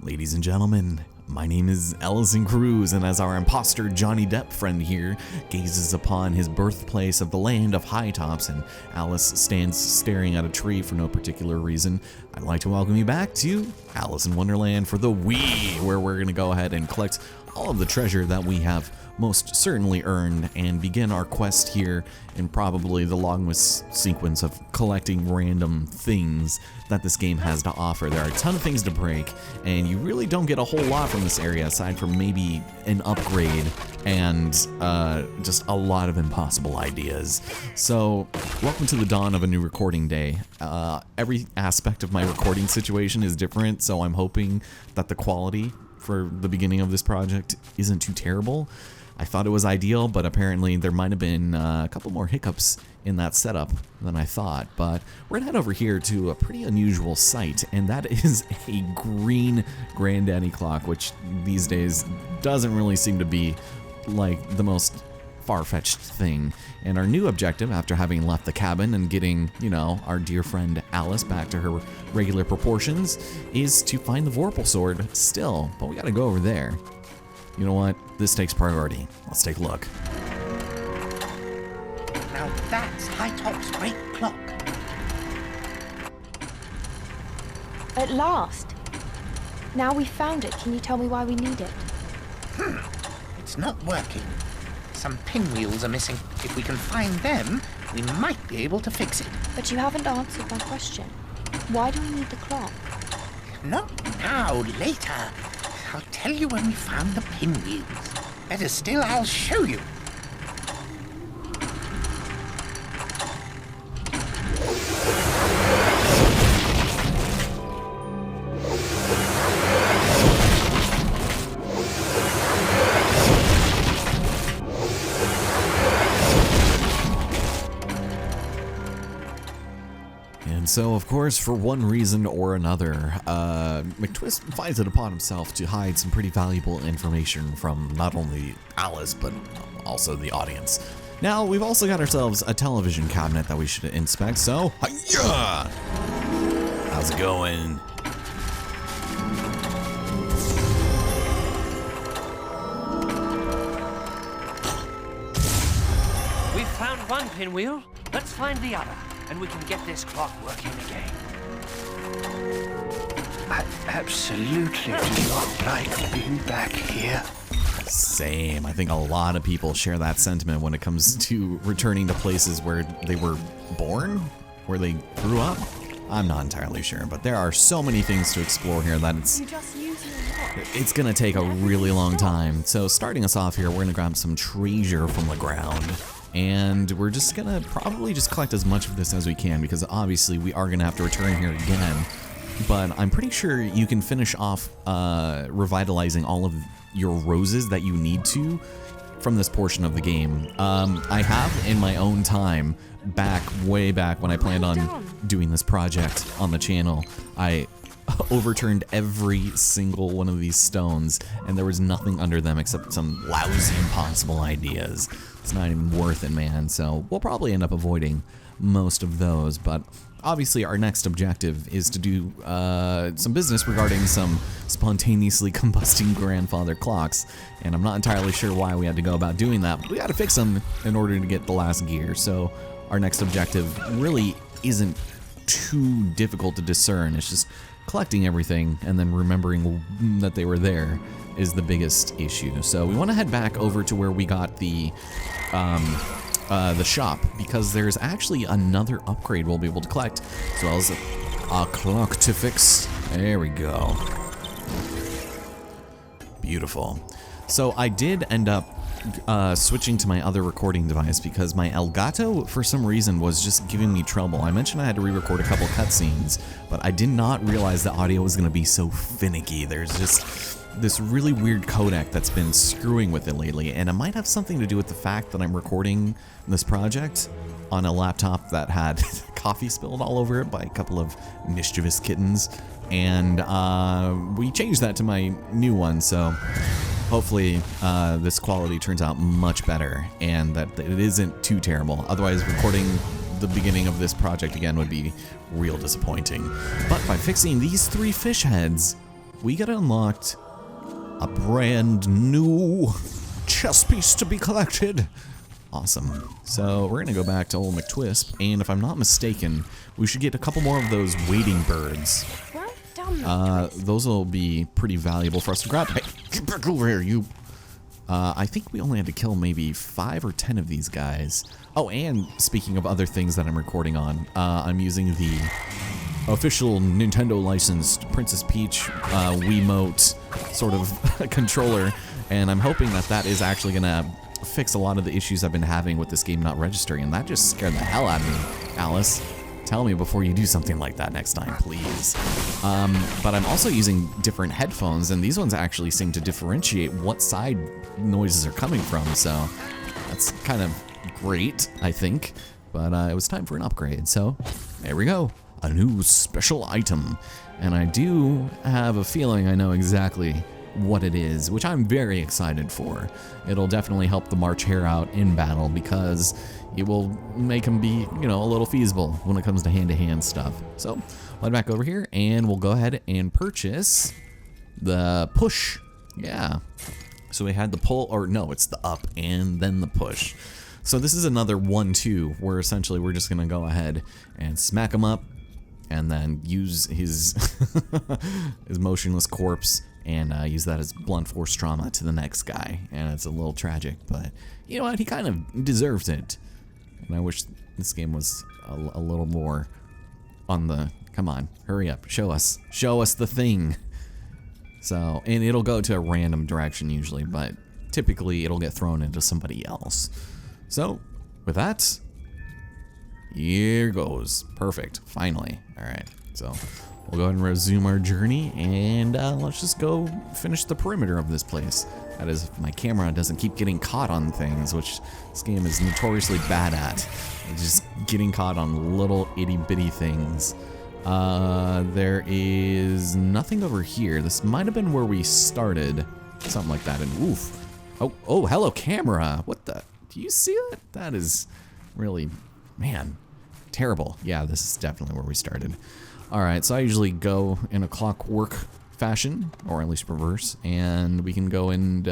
Ladies and gentlemen, my name is Ellison Cruz, and as our imposter Johnny Depp friend here gazes upon his birthplace of the land of Hightopps and Alice stands staring at a tree for no particular reason, I'd like to welcome you back to Alice in Wonderland for the Wii, where we're going to go ahead and collect all of the treasure that we have most certainly earned and begin our quest here in probably the longest sequence of collecting random things that this game has to offer. There are a ton of things to break, and you really don't get a whole lot from this area aside from maybe an upgrade and just a lot of impossible ideas. So, welcome to the dawn of a new recording day. Every aspect of my recording situation is different, so I'm hoping that the quality for the beginning of this project isn't too terrible. I thought it was ideal, but apparently there might have been a couple more hiccups in that setup than I thought. But we're gonna head over here to a pretty unusual sight, and that is a green granddaddy clock, which these days doesn't really seem to be like the most far-fetched thing. And our new objective, after having left the cabin and getting, you know, our dear friend Alice back to her regular proportions, is to find the Vorpal sword still. But we gotta go over there. You know what? This takes priority. Let's take a look. Now that's Hightopps' great clock. At last. Now we've found it. Can you tell me why we need it? It's not working. Some pinwheels are missing. If we can find them, we might be able to fix it. But you haven't answered my question. Why do we need the clock? Not now, later. I'll tell you when we found the pinwheels. Better still, I'll show you. So, of course, for one reason or another, McTwist finds it upon himself to hide some pretty valuable information from not only Alice, but also the audience. Now, we've also got ourselves a television cabinet that we should inspect, so, hi-ya! How's it going? We've found one pinwheel. Let's find the other, and we can get this clock working again. I absolutely do not like being back here. Same. I think a lot of people share that sentiment when it comes to returning to places where they were born, where they grew up. I'm not entirely sure, but there are so many things to explore here that it's gonna take a really long time. So starting us off here, we're gonna grab some treasure from the ground. And we're just gonna probably just collect as much of this as we can, because obviously we are gonna have to return here again. But I'm pretty sure you can finish off revitalizing all of your roses that you need to from this portion of the game. I have in my own time, way back when I planned on doing this project on the channel, I overturned every single one of these stones, and there was nothing under them except some lousy impossible ideas. It's not even worth it, man, so we'll probably end up avoiding most of those, but obviously our next objective is to do some business regarding some spontaneously combusting grandfather clocks, and I'm not entirely sure why we had to go about doing that, but we gotta fix them in order to get the last gear, so our next objective really isn't too difficult to discern. It's just collecting everything and then remembering that they were there is the biggest issue. So we want to head back over to where we got the shop, because there's actually another upgrade we'll be able to collect, as well as a clock to fix. There we go. Beautiful. So I did end up switching to my other recording device because my Elgato, for some reason, was just giving me trouble. I mentioned I had to re-record a couple cutscenes, but I did not realize the audio was going to be so finicky. There's just this really weird codec that's been screwing with it lately, and it might have something to do with the fact that I'm recording this project on a laptop that had coffee spilled all over it by a couple of mischievous kittens, and we changed that to my new one, so hopefully this quality turns out much better and that it isn't too terrible. Otherwise, recording the beginning of this project again would be real disappointing. But by fixing these 3 fish heads, we got unlocked a brand new chess piece to be collected. Awesome. So we're gonna go back to old McTwisp, and if I'm not mistaken, we should get a couple more of those waiting birds. Well done, Those will be pretty valuable for us to grab. Hey, get back over here, you. I think we only had to kill maybe 5 or 10 of these guys. Oh, and speaking of other things that I'm recording on, I'm using the official Nintendo licensed Princess Peach Wiimote sort of controller, and I'm hoping that that is actually gonna fix a lot of the issues I've been having with this game not registering, and that just scared the hell out of me. Alice, tell me before you do something like that next time, please. But I'm also using different headphones, and these ones actually seem to differentiate what side noises are coming from, so that's kind of great, I think. But it was time for an upgrade, so there we go. A new special item. And I do have a feeling I know exactly what it is, which I'm very excited for. It'll definitely help the March Hare out in battle because it will make him be, you know, a little feasible when it comes to hand-to-hand stuff. So, head back over here and we'll go ahead and purchase the push. Yeah. So we had the pull, or no, it's the up and then the push. So this is another 1-2 where essentially we're just gonna go ahead and smack him up and then use his his motionless corpse and use that as blunt force trauma to the next guy. And it's a little tragic, but you know what? He kind of deserves it. And I wish this game was a little more on the, come on, hurry up, show us the thing. So, and it'll go to a random direction usually, but typically it'll get thrown into somebody else. So, with that, here goes. Perfect, finally. All right, so we'll go ahead and resume our journey, and let's just go finish the perimeter of this place. That is, if my camera doesn't keep getting caught on things, which this game is notoriously bad at. Just getting caught on little itty-bitty things. There is nothing over here. This might have been where we started. Something like that, and oof. Oh, hello, camera. What the? Do you see that? That is really, man, terrible. Yeah, this is definitely where we started. All right, so I usually go in a clockwork fashion, or at least reverse, and we can go and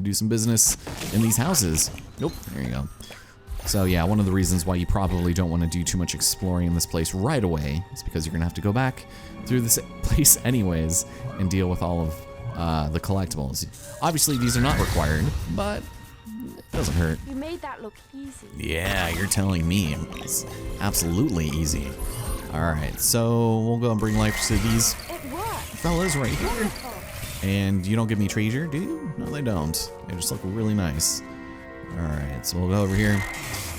do some business in these houses. Nope, there you go. So yeah, one of the reasons why you probably don't want to do too much exploring in this place right away is because you're gonna have to go back through this place anyways and deal with all of the collectibles. Obviously, these are not required, but it doesn't hurt. You made that look easy. Yeah, you're telling me. It's absolutely easy. Alright, so we'll go and bring life to these fellas right here. And you don't give me treasure, do you? No, they don't. They just look really nice. Alright, so we'll go over here.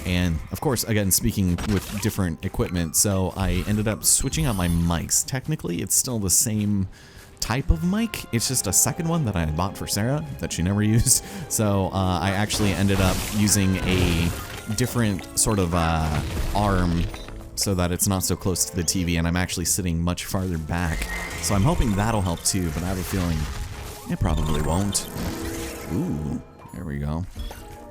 And, of course, again, speaking with different equipment, so I ended up switching out my mics. Technically, it's still the same type of mic. It's just a second one that I bought for Sarah that she never used. So I actually ended up using a different sort of arm so that it's not so close to the TV, and I'm actually sitting much farther back. So I'm hoping that'll help too, but I have a feeling it probably won't. Ooh, there we go.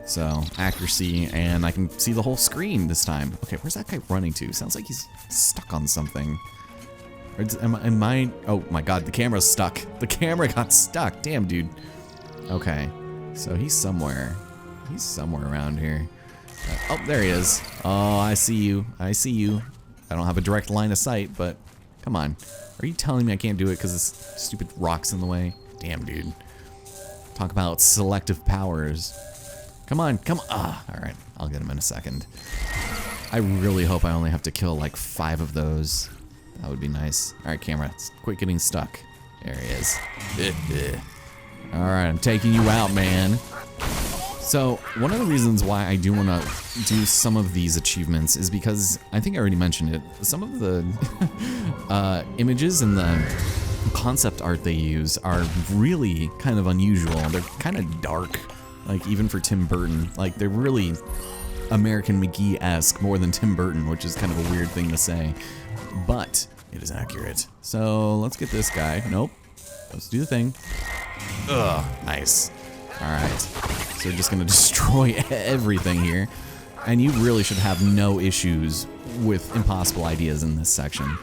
So accuracy, and I can see the whole screen this time. Okay, where's that guy running to? Sounds like he's stuck on something. Am I? Oh my god, the camera's stuck. The camera got stuck. Damn, dude. Okay, so he's somewhere. He's somewhere around here. Oh, there he is. Oh, I see you. I see you. I don't have a direct line of sight, but come on. Are you telling me I can't do it because this stupid rock's in the way? Damn, dude. Talk about selective powers. Come on, come on. Ah, all right. I'll get him in a second. I really hope I only have to kill like 5 of those. That would be nice. All right, camera, quit getting stuck. There he is. All right, I'm taking you out, man. So one of the reasons why I do want to do some of these achievements is because, I think I already mentioned it, some of the images and the concept art they use are really kind of unusual. They're kind of dark, like even for Tim Burton. Like they're really American McGee-esque more than Tim Burton, which is kind of a weird thing to say, but it is accurate. So let's get this guy. Nope. Let's do the thing. Ugh, nice. All right. So we're just gonna destroy everything here. And you really should have no issues with impossible ideas in this section.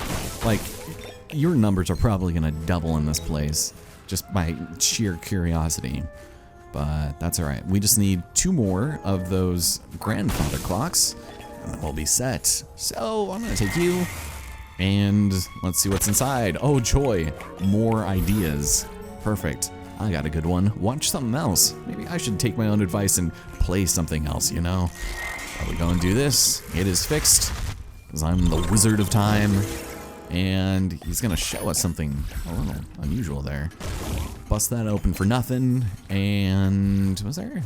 Like, your numbers are probably gonna double in this place just by sheer curiosity. But that's all right. We just need 2 more of those grandfather clocks, and then we'll be set. So I'm gonna take you, and let's see what's inside. Oh joy, more ideas. Perfect. I got a good one. Watch something else. Maybe I should take my own advice and play something else, you know? Are we going to do this? It is fixed, because I'm the Wizard of Time, and he's gonna show us something a little unusual there. Bust that open for nothing, and was there?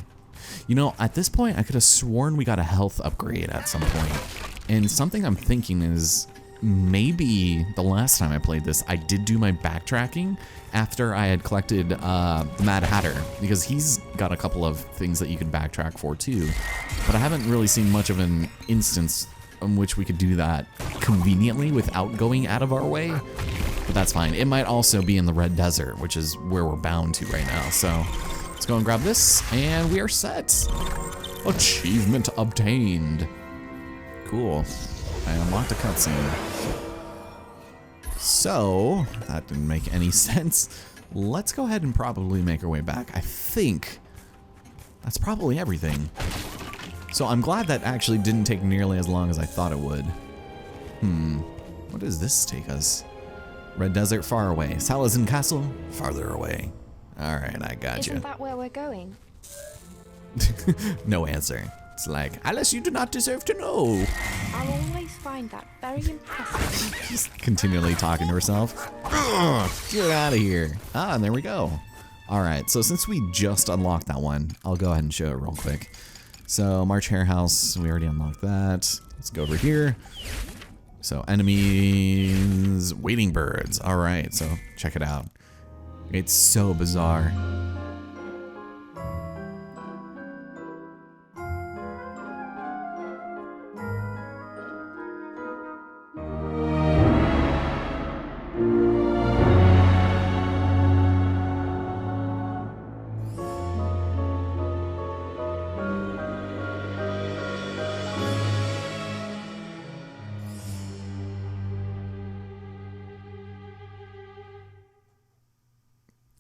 You know, at this point, I could have sworn we got a health upgrade at some point, and something I'm thinking is maybe the last time I played this, I did do my backtracking after I had collected the Mad Hatter, because he's got a couple of things that you can backtrack for too, but I haven't really seen much of an instance in which we could do that conveniently without going out of our way, but that's fine. It might also be in the Red Desert, which is where we're bound to right now, so let's go and grab this, and we are set. Achievement obtained. Cool. I unlocked a cutscene. So, that didn't make any sense. Let's go ahead and probably make our way back. I think that's probably everything. So I'm glad that actually didn't take nearly as long as I thought it would. What does this take us? Red Desert, far away. Salazin Castle, farther away. All right, I got you. Isn't that where we're going? No answer. It's like, Alice, you do not deserve to know. I'll always find that very impressive. Just continually talking to herself. Ugh, get out of here. Ah, and there we go. All right, so since we just unlocked that one, I'll go ahead and show it real quick. So March Hare House, we already unlocked that. Let's go over here. So enemies, waiting birds. All right, so check it out. It's so bizarre.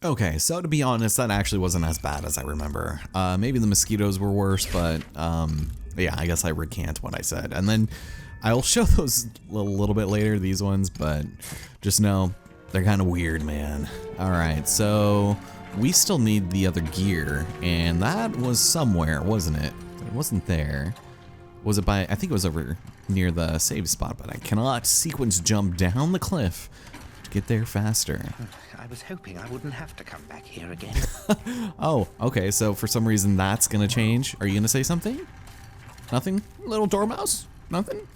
Okay, so to be honest, that actually wasn't as bad as I remember. Maybe the mosquitoes were worse, but yeah, I guess I recant what I said. And then I'll show those a little bit later, these ones, but just know they're kind of weird, man. All right, so we still need the other gear, and that was somewhere, wasn't it? It wasn't there. Was it by, I think it was over near the save spot, but I cannot sequence jump down the cliff to get there faster. I was hoping I wouldn't have to come back here again. Oh, okay, so for some reason that's gonna change. Are you gonna say something? Nothing? Little dormouse? Nothing?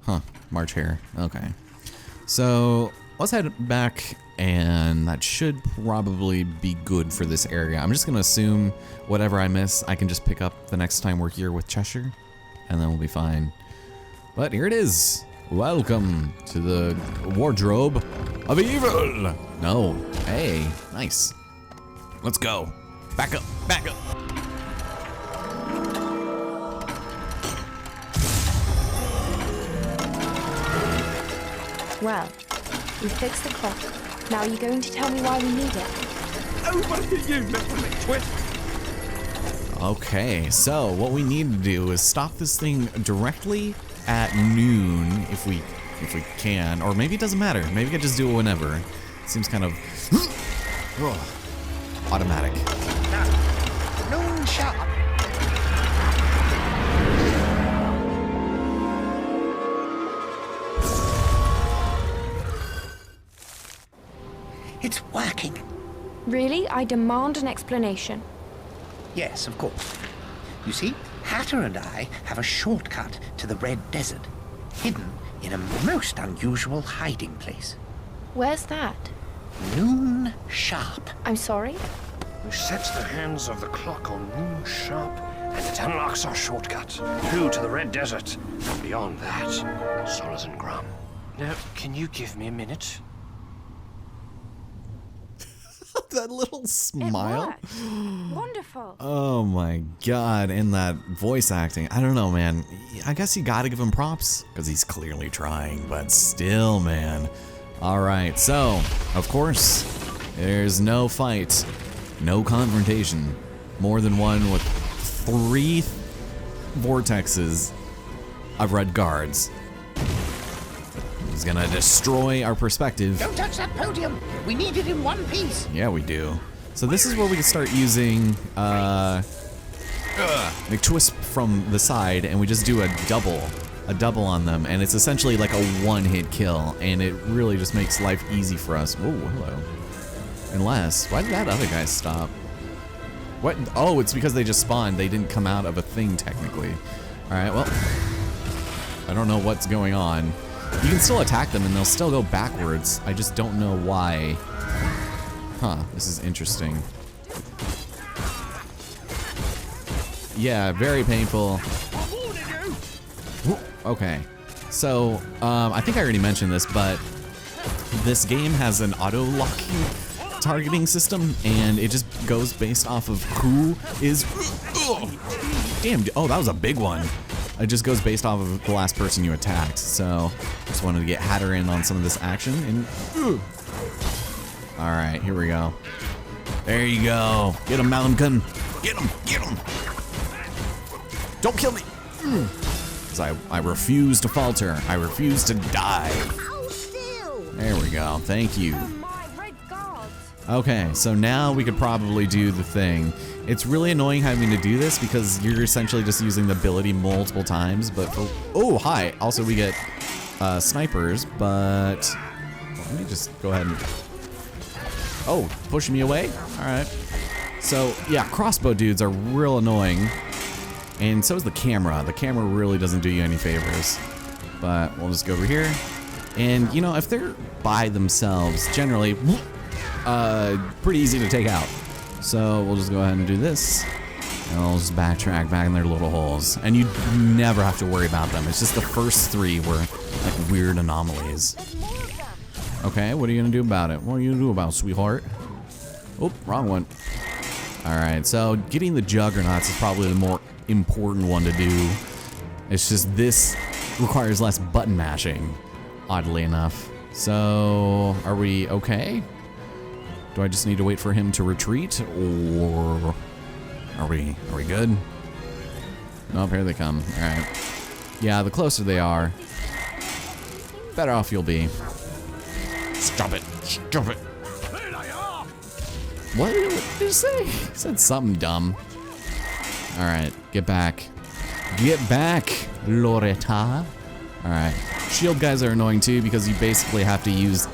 Huh, March Hare, okay. So let's head back, and that should probably be good for this area. I'm just gonna assume whatever I miss, I can just pick up the next time we're here with Cheshire, and then we'll be fine. But here it is. Welcome to the wardrobe of evil. No, hey, nice. Let's go. Back up, back up. Well, we fixed the clock. Now you're going to tell me why we need it. Over to you, little twit. Okay, so what we need to do is stop this thing directly at noon if we can, or maybe it doesn't matter. Maybe I can just do it whenever. It seems kind of automatic. Now, noon sharp. It's working. Really? I demand an explanation. Yes, of course. You see, Hatter and I have a shortcut to the Red Desert, hidden in a most unusual hiding place. Where's that? Noon sharp. I'm sorry? We set the hands of the clock on noon sharp, and it unlocks our shortcut through to the Red Desert. And beyond that, Solace and Grum. Now, can you give me a minute? That little smile. It worked. Wonderful. Oh my god, and that voice acting. I don't know, man. I guess you gotta give him props, because he's clearly trying, but still, man. Alright, so, of course, there's no fight, no confrontation. More than one with 3 vortexes of red guards. He's gonna destroy our perspective. Don't touch that podium. We need it in one piece. Yeah, we do. So this is where we can start using McTwist from the side, and we just do a double on them, and it's essentially like a one-hit kill, and it really just makes life easy for us. Whoa, hello. Unless, why did that other guy stop? What? Oh, it's because they just spawned. They didn't come out of a thing, technically. Alright, well, I don't know what's going on. You can still attack them, and they'll still go backwards. I just don't know why. Huh, this is interesting. Yeah, very painful. Okay, so, I think I already mentioned this, but this game has an auto-locking targeting system, and it just goes based off of who is... Damn, oh, that was a big one. It just goes based off of the last person you attacked, so just wanted to get Hatter in on some of this action, and... Alright, here we go. There you go. Get him, Mountain Gun. Get him, get him. Don't kill me. Because I refuse to falter. I refuse to die. There we go. Thank you. Okay, so now we could probably do the thing. It's really annoying having to do this because you're essentially just using the ability multiple times, but for... Oh, hi. Also, we get snipers, but... Let me just go ahead and... Oh, pushing me away? Alright. So, yeah, crossbow dudes are real annoying. And so is the camera. The camera really doesn't do you any favors. But we'll just go over here. And, you know, if they're by themselves, generally, pretty easy to take out. So we'll just go ahead and do this. And we'll just backtrack back in their little holes. And you never have to worry about them. It's just the first 3 were like weird anomalies. Okay, what are you gonna do about it? What are you gonna do about it, sweetheart? Oh, wrong one. Alright, so getting the juggernauts is probably the more important one to do. It's just this requires less button mashing, oddly enough. So, are we okay? Do I just need to wait for him to retreat, or are we good? Nope, here they come. Alright. Yeah, the closer they are, better off you'll be. Stop it! Stop it! What did you say? He said something dumb. Alright, get back. Get back, Loretta. Alright. Shield guys are annoying too because you basically have to use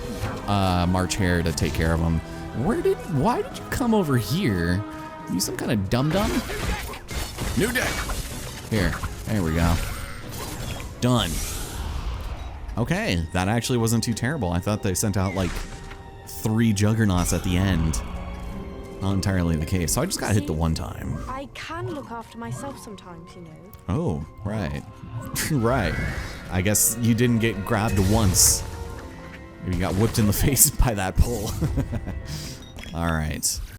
March Hare to take care of them. Why did you come over here? Are you some kind of dum-dum? New deck! Here, there we go. Done. Okay, that actually wasn't too terrible. I thought they sent out like 3 juggernauts at the end. Not entirely the case, so I just got hit the one time. I can look after myself sometimes, you know. Oh, right. Right. I guess you didn't get grabbed once. You got whipped in the face by that pole. Alright.